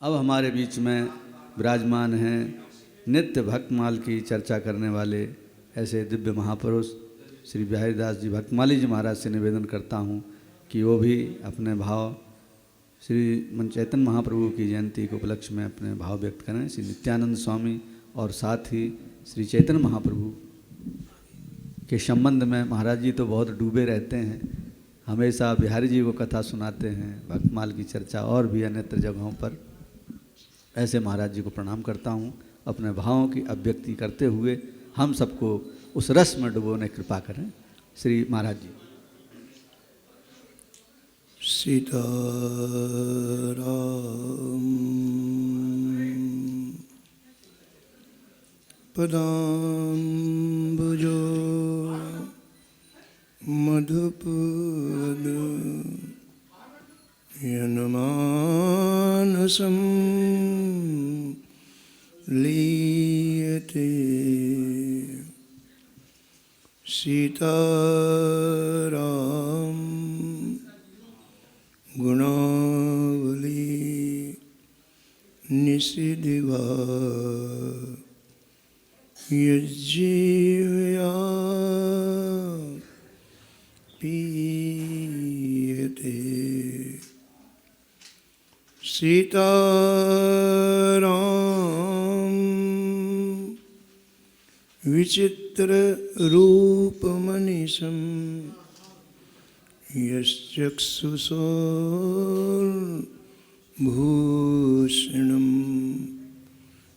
अब हमारे बीच में विराजमान हैं नित्य भक्तमाल की चर्चा करने वाले ऐसे दिव्य महापुरुष श्री बिहारीदास जी भक्तमाली जी महाराज से निवेदन करता हूँ कि वो भी अपने भाव श्री मन चैतन्य महाप्रभु की जयंती के उपलक्ष्य में अपने भाव व्यक्त करें। श्री नित्यानंद स्वामी और साथ ही श्री चैतन्य महाप्रभु के संबंध में महाराज जी तो बहुत डूबे रहते हैं, हमेशा बिहारी जी को कथा सुनाते हैं, भक्तमाल की चर्चा और भी अन्यत्र जगहों पर। ऐसे महाराज जी को प्रणाम करता हूँ। अपने भावों की अभिव्यक्ति करते हुए हम सबको उस रस में डुबोने कृपा करें। श्री महाराज जी। सीताराम पदाम्बुजो मधुपूद यन्मानसं लीयते। सीताराम गुणावली निशिदिवा यज्जीवया पीयते। सीताराम विचित्र रूपमनिशं यश्चक्षुषोर्भूषणं।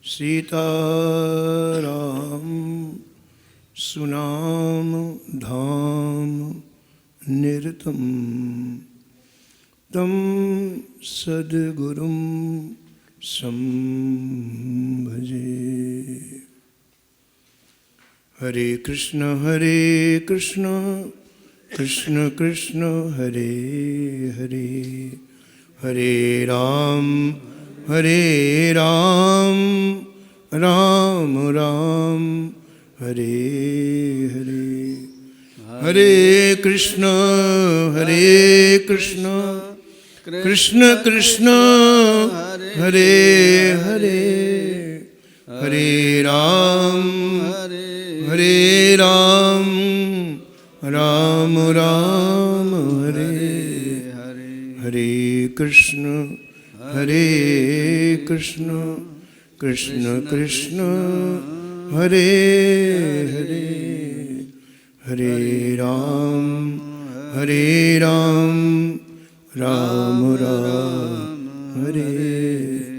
सीताराम सुनाम धाम निरतं तं सद्गुरुं संभजे। हरे कृष्ण कृष्ण कृष्ण हरे हरे, हरे राम राम राम हरे हरे। हरे कृष्ण कृष्ण कृष्ण हरे हरे, हरे राम राम राम हरे हरे। हरे कृष्ण कृष्ण कृष्ण हरे हरे, हरे राम राम राम हरे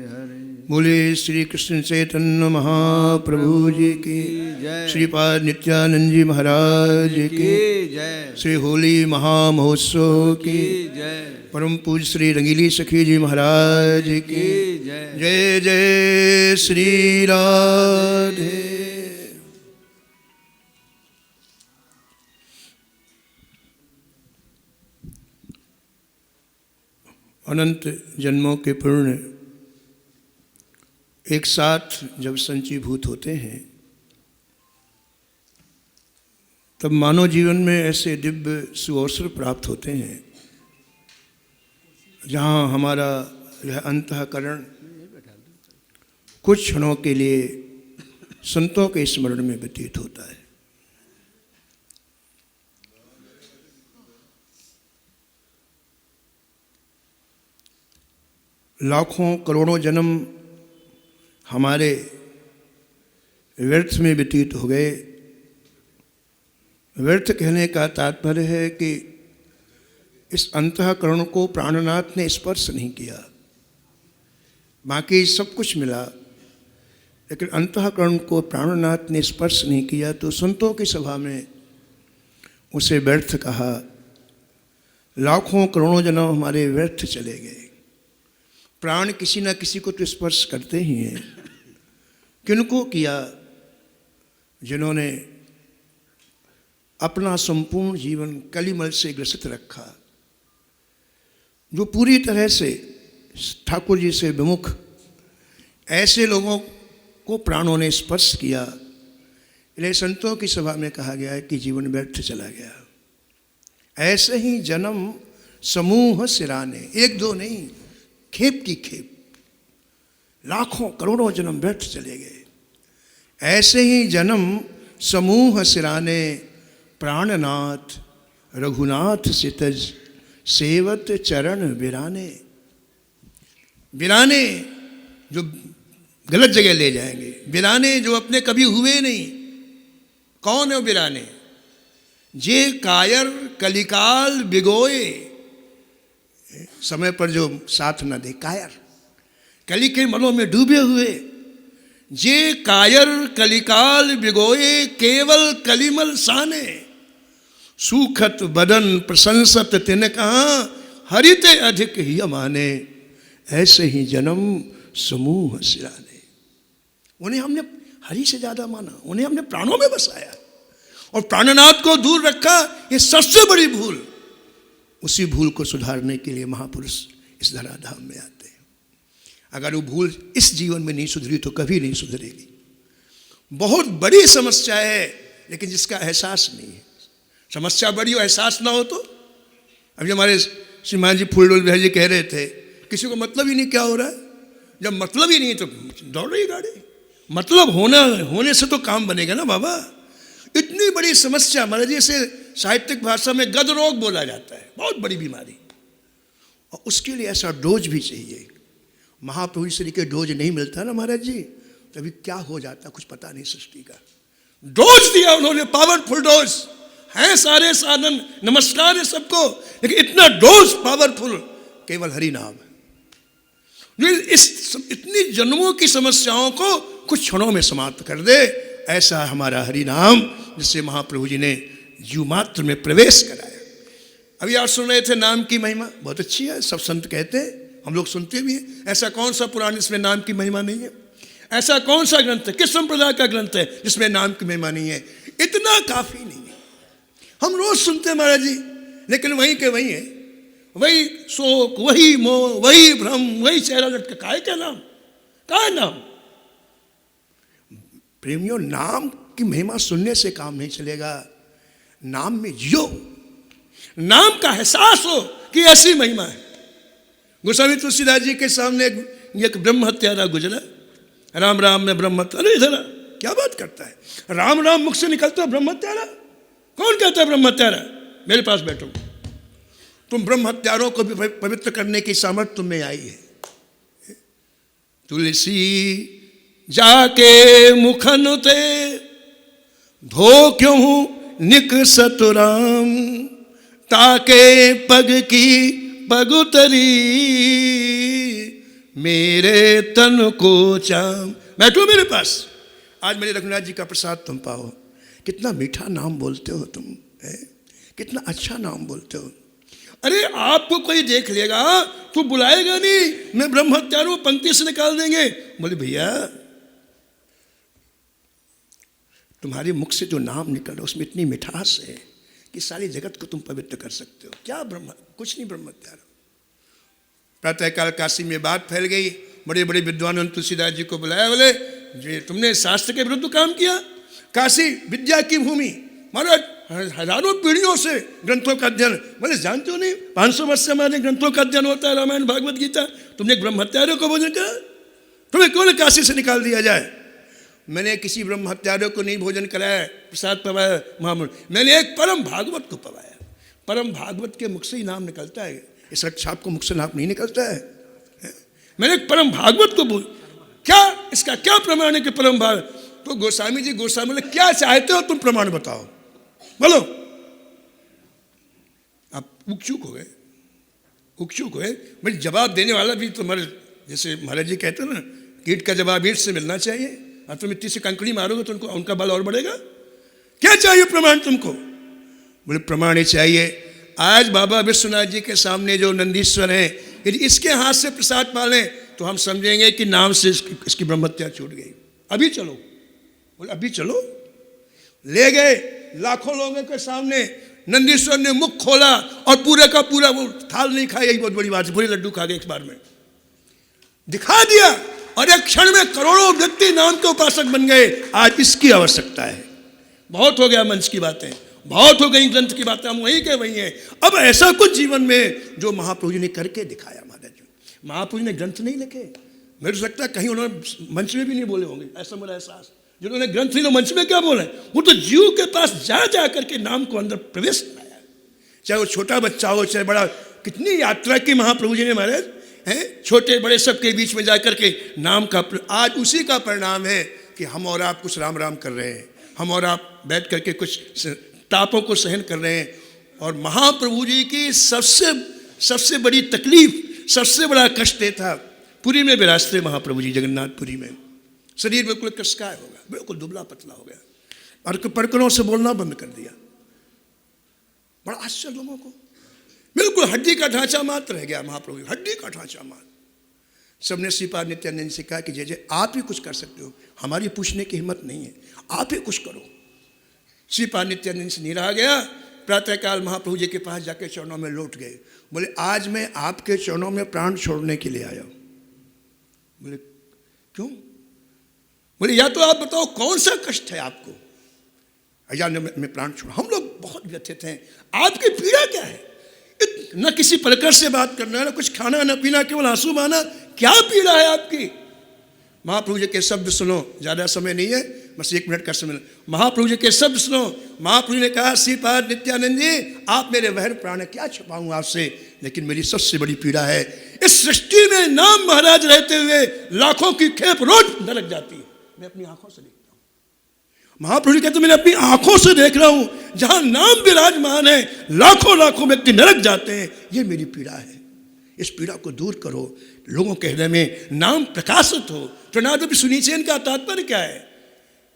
हरे। बोले श्री कृष्ण चैतन्य महाप्रभु जी की जय, श्रीपाद नित्यानंद जी महाराज की जय, श्री होली महामहोत्सव की जय, परम पूज्य श्री रंगीली सखी जी महाराज की जय। जय जय श्री राधे। अनंत जन्मों के पुण्य एक साथ जब संचीभूत होते हैं तब मानव जीवन में ऐसे दिव्य सुअवसर प्राप्त होते हैं जहाँ हमारा यह अंतःकरण कुछ क्षणों के लिए संतों के स्मरण में व्यतीत होता है। लाखों करोड़ों जन्म हमारे व्यर्थ में व्यतीत हो गए। व्यर्थ कहने का तात्पर्य है कि इस अंतःकरण को प्राणनाथ ने स्पर्श नहीं किया। बाकी सब कुछ मिला लेकिन अंतःकरण को प्राणनाथ ने स्पर्श नहीं किया, तो संतों की सभा में उसे व्यर्थ कहा। लाखों करोड़ों जन्म हमारे व्यर्थ चले गए। प्राण किसी न किसी को तो स्पर्श करते ही हैं। किनको किया? जिन्होंने अपना संपूर्ण जीवन कलिमल से ग्रसित रखा, जो पूरी तरह से ठाकुर जी से विमुख, ऐसे लोगों को प्राणों ने स्पर्श किया। इसलिए संतों की सभा में कहा गया है कि जीवन व्यर्थ चला गया। ऐसे ही जन्म समूह सिराने, एक दो नहीं, खेप की खेप लाखों करोड़ों जन्म व्यर्थ चले गए। ऐसे ही जन्म समूह सिराने, प्राणनाथ रघुनाथ सितज, सेवत चरण बिराने। बिराने जो गलत जगह ले जाएंगे, बिराने जो अपने कभी हुए नहीं। कौन है वो बिराने? जे कायर कलिकाल बिगोए, समय पर जो साथ न दे, कायर, कली के मलों में डूबे हुए। जे कायर कलिकाल बिगोए, केवल कलिमल साने। सूखत बदन प्रशंसत तिन कहा, हरित अधिक ही माने। ऐसे ही जन्म समूह सिराने। उन्हें हमने हरि से ज्यादा माना, उन्हें हमने प्राणों में बसाया और प्राणनाथ को दूर रखा। ये सबसे बड़ी भूल। उसी भूल को सुधारने के लिए महापुरुष इस धराधाम में आते हैं। अगर वो भूल इस जीवन में नहीं सुधरी तो कभी नहीं सुधरेगी। बहुत बड़ी समस्या है, लेकिन जिसका एहसास नहीं है। समस्या बड़ी हो, एहसास ना हो तो। अभी हमारे श्रीमान जी फूलडोल बिहारी जी कह रहे थे, किसी को मतलब ही नहीं क्या हो रहा है। जब मतलब ही नहीं तो दौड़ रही गाड़ी। मतलब होने से तो काम बनेगा ना बाबा। इतनी बड़ी समस्या, महाराज जी इसे साहित्यिक भाषा में गद रोग बोला जाता है, बहुत बड़ी बीमारी। और उसके लिए ऐसा डोज भी चाहिए। महाप्रभु श्री के डोज नहीं मिलता ना महाराज जी, तभी क्या हो जाता कुछ पता नहीं सृष्टि का। डोज दिया उन्होंने, पावरफुल डोज हैं सारे साधन, नमस्कार है सबको, लेकिन इतना डोज पावरफुल केवल हरि नाम है। इस इतनी जन्मों की समस्याओं को कुछ क्षणों में समाप्त कर दे। ऐसा हमारा हरि नाम, जिससे महाप्रभु जी ने जीव मात्र में प्रवेश कराया। अभी आप सुन रहे थे नाम की महिमा, बहुत अच्छी है, सब संत कहते हैं, हम लोग सुनते भी हैं। ऐसा कौन सा पुराण इसमें नाम की महिमा नहीं है? ऐसा कौन सा ग्रंथ है, किस संप्रदाय का ग्रंथ है जिसमें नाम की महिमा नहीं है? इतना काफी नहीं है। हम रोज सुनते हैं महाराज जी, लेकिन वही के वही है। वही शोक, वही मोह, वही भ्रम, वही चेहरा लटका। काहे क्या नाम, काहे नाम? प्रेमियों, नाम की महिमा सुनने से काम नहीं चलेगा। नाम में जियो, नाम का एहसास हो कि ऐसी महिमा है। गोस्वामी तुलसीदास जी के सामने एक ब्रह्म हत्यारा गुजरा। राम राम में ब्रह्म हत्या, अरे इधर क्या बात करता है? राम राम मुख से निकलता है ब्रह्म हत्यारा? कौन कहता है ब्रह्म हत्यारा? मेरे पास बैठो। तुम ब्रह्म हत्यारों को भी पवित्र करने की सामर्थ्य तुम में आई है। तुलसी जाके मुखन ते धो क्यों निक सतुराम, ताके पग की पग उतरी मेरे तन को चाम। बैठो मेरे पास, आज मेरे रघुनाथ जी का प्रसाद तुम पाओ। कितना मीठा नाम बोलते हो तुम, है? कितना अच्छा नाम बोलते हो। अरे आपको कोई देख लेगा तो बुलाएगा नहीं, मैं ब्रह्म हत्यारों पंक्ति से निकाल देंगे। बोले भैया, तुम्हारे मुख से जो नाम निकल रहा है उसमें इतनी मिठास है कि सारी जगत को तुम पवित्र कर सकते हो। क्या ब्रह्म, कुछ नहीं ब्रह्म हत्यारा। प्रातःकाल काशी में बात फैल गई। बड़े बड़े विद्वानों ने तुलसीदास जी को बुलाया। बोले जी तुमने शास्त्र के विरुद्ध काम किया। काशी विद्या की भूमि, महाराज हजारों पीढ़ियों से ग्रंथों का अध्ययन। बोले जानते हो नहीं, 500 वर्ष से हमारे ग्रंथों का अध्ययन होता है, रामायण भागवत गीता। तुमने एक ब्रह्म हत्यारे को भोजन करा, तुम्हें क्यों न काशी से निकाल दिया जाए? मैंने किसी ब्रह्म हत्यारे को नहीं भोजन कराया, प्रसाद पवाया महामुनि। मैंने एक परम भागवत को पवाया। परम भागवत के मुख से ही नाम निकलता है, इस रक्षाप को मुख से नाम नहीं निकलता है। मैंने एक परम भागवत को बोल, क्या इसका क्या प्रमाण है कि परम भागवत? तो गोस्वामी जी बोले क्या चाहते हो तुम, प्रमाण बताओ, बोलो। आप उकचुक हो गए, उकचुक हो गए। भाई जवाब देने वाला भी तुम्हारे जैसे महाराज जी कहते हैं ना, कीट का जवाब ईंट से मिलना चाहिए। और तुम मिट्टी से कंकड़ी मारोगे तो उनका बल और बढ़ेगा। क्या चाहिए प्रमाण तुमको? बोले प्रमाण ही चाहिए। आज बाबा विश्वनाथ जी के सामने जो नंदीश्वर हैं, यदि इसके हाथ से प्रसाद पालें तो हम समझेंगे कि नाम से इसकी ब्रह्मत्या छूट गई। अभी चलो, बोले अभी चलो। ले गए, लाखों लोगों के सामने नंदीश्वर ने मुख खोला और पूरे का पूरा वो थाल नहीं खाया। यही बहुत बड़ी बात है, पूरे लड्डू खा गए एक बार में, दिखा दिया। और एक क्षण में करोड़ों व्यक्ति नाम के उपासक बन गए। आज इसकी आवश्यकता है। बहुत हो गया मंच की बातें, बहुत हो गई ग्रंथ की बातें, हम वहीं के वहीं हैं। अब ऐसा कुछ जीवन में जो महाप्रभु जी ने करके दिखाया। महाराज जी महाप्रभु ने ग्रंथ नहीं लिखे, मेरे को लगता है कहीं उन्होंने मंच में भी नहीं बोले होंगे, ऐसा मेरा एहसास। जिन्होंने ग्रंथ लिखा मंच में क्या बोले, वो तो जीव के पास जा करके नाम को अंदर प्रवेश कराया, चाहे वो छोटा बच्चा हो चाहे बड़ा। कितनी यात्रा की महाप्रभु जी ने महाराज हैं, छोटे बड़े सबके बीच में जाकर के नाम का। आज उसी का परिणाम है कि हम और आप कुछ राम राम कर रहे हैं, हम और आप बैठ करके कुछ तापों को सहन कर रहे हैं। और महाप्रभु जी की सबसे बड़ी तकलीफ, सबसे बड़ा कष्ट ये था, पुरी में विराजते महाप्रभु जी जगन्नाथपुरी में, शरीर बिल्कुल कसकाय हो गया, बिल्कुल दुबला पतला हो गया, और परकनों से बोलना बंद कर दिया। बड़ा आश्चर्य लोगों को, बिल्कुल हड्डी का ढांचा मात्र रह गया महाप्रभु, हड्डी का ढांचा मात्र। सबने श्रीपाद नित्यानंद से कहा कि जय आप ही कुछ कर सकते हो, हमारी पूछने की हिम्मत नहीं है, आप ही कुछ करो। श्रीपाद नित्यानंद से नहीं रहा गया, प्रातःकाल महाप्रभु जी के पास जाके चरणों में लौट गए। बोले आज मैं आपके चरणों में प्राण छोड़ने के लिए आया हूं। बोले क्यों? बोले या तो आप बताओ कौन सा कष्ट है आपको। अया ने मैं प्राण छोड़ा, हम लोग बहुत व्यथित हैं, आपकी पीड़ा क्या है? न किसी प्रकार से बात करना, न कुछ खाना न पीना, केवल आंसू बहाना, क्या पीड़ा है आपकी? महाप्रभु जी के शब्द सुनो, ज़्यादा समय नहीं है, बस 1 मिनट का समय। महाप्रभु जी के शब्द सुनो। महाप्रभु ने कहा श्रीपाद नित्यानंद जी आप मेरे वहर प्राण है, क्या छुपाऊं आपसे, लेकिन मेरी सबसे बड़ी पीड़ा है इस सृष्टि में नाम महाराज रहते हुए लाखों की खेप रोज नरक जाती है, मैं अपनी आंखों से देखता हूं। महाप्रभु जी कहते मैं अपनी आंखों से देख रहा हूं, जहां नाम विराजमान है लाखों लाखों व्यक्ति नरक जाते हैं, ये मेरी पीड़ा है। इस पीड़ा को दूर करो, लोगों के हृदय में नाम प्रकाशित हो। त्रिनादपि सुनिचेन का तात्पर्य क्या है?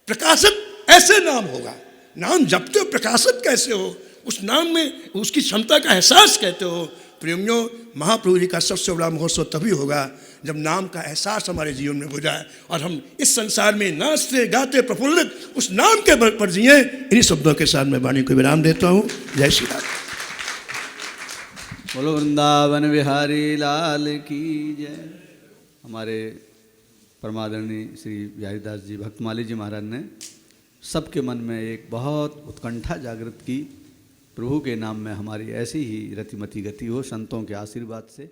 प्रकाशित ऐसे नाम होगा, नाम जपते हो प्रकाशित कैसे हो, उस नाम में उसकी क्षमता का एहसास कहते हो। प्रेमियों, महाप्रभु जी का सबसे बड़ा महोत्सव तभी होगा जब नाम का एहसास हमारे जीवन में हो जाए और हम इस संसार में नाचते गाते प्रफुल्लित उस नाम के बल पर जिए। इन्हीं शब्दों के साथ मैं वाणी को विराम देता हूँ। जय श्री राम। बोलो वृंदावन बिहारी लाल की जय। हमारे परमादरणीय श्री बिहारीदास जी भक्तमाली जी महाराज ने सबके मन में एक बहुत उत्कंठा जागृत की, प्रभु के नाम में हमारी ऐसी ही रतिमती गति हो संतों के आशीर्वाद से।